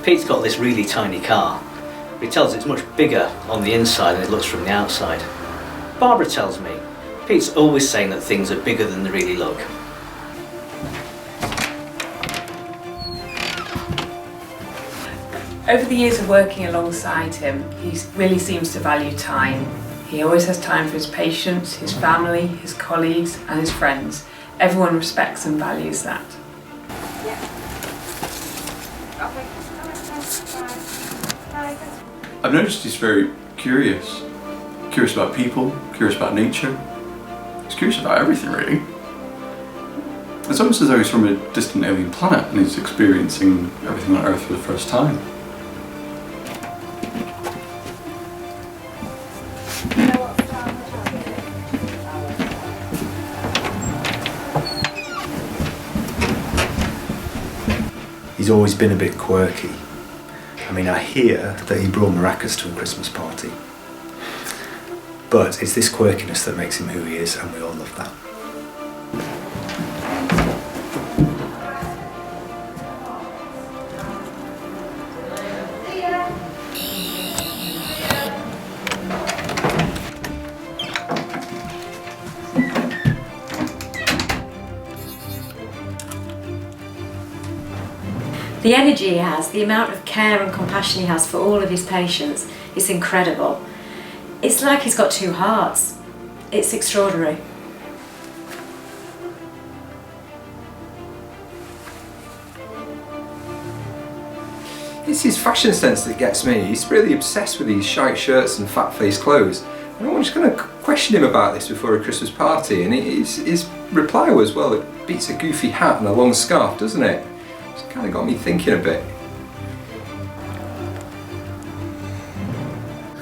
Pete's got this really tiny car. He tells it's much bigger on the inside than it looks from the outside. Barbara tells me Pete's always saying that things are bigger than they really look. Over the years of working alongside him, he really seems to value time. He always has time for his patients, his family, his colleagues and his friends. Everyone respects and values that. I've noticed he's very curious. Curious about people, curious about nature. He's curious about everything, really. It's almost as though he's from a distant alien planet and he's experiencing everything on Earth for the first time. He's always been a bit quirky. I mean, I hear that he brought maracas to a Christmas party. But it's this quirkiness that makes him who he is, and we all love that. The energy he has, the amount of care and compassion he has for all of his patients is incredible. It's like he's got two hearts. It's extraordinary. It's his fashion sense that gets me. He's really obsessed with these shite shirts and fat-faced clothes. And I'm just going to question him about this before a Christmas party, and his reply was, well, it beats a goofy hat and a long scarf, doesn't it? It's kind of got me thinking a bit.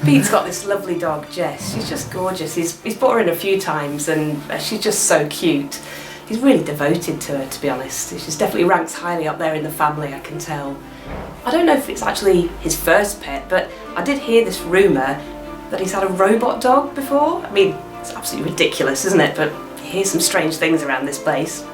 Pete's got this lovely dog, Jess. She's just gorgeous. He's brought her in a few times and she's just so cute. He's really devoted to her, to be honest. She's definitely ranks highly up there in the family, I can tell. I don't know if it's actually his first pet, but I did hear this rumour that he's had a robot dog before. I mean, it's absolutely ridiculous, isn't it? But you hear some strange things around this place.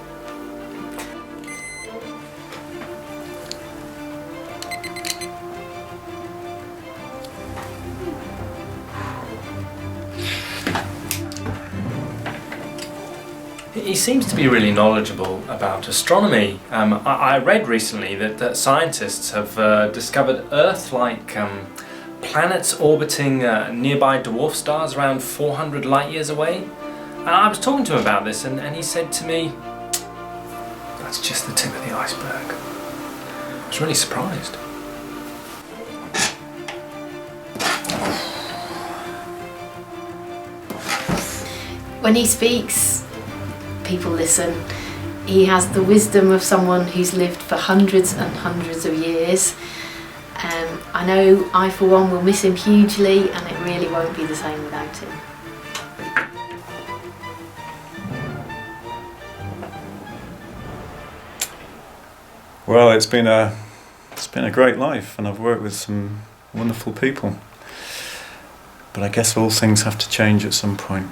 He seems to be really knowledgeable about astronomy. I read recently that scientists have discovered Earth-like planets orbiting nearby dwarf stars around 400 light years away. I was talking to him about this and he said to me, that's just the tip of the iceberg. I was really surprised. When he speaks, people listen. He has the wisdom of someone who's lived for hundreds and hundreds of years. I know I, for one, will miss him hugely, and it really won't be the same without him. Well, it's been a great life, and I've worked with some wonderful people. But I guess all things have to change at some point.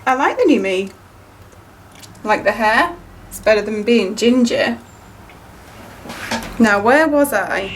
I like the new me. Like the hair. It's better than being ginger. Now, where was I?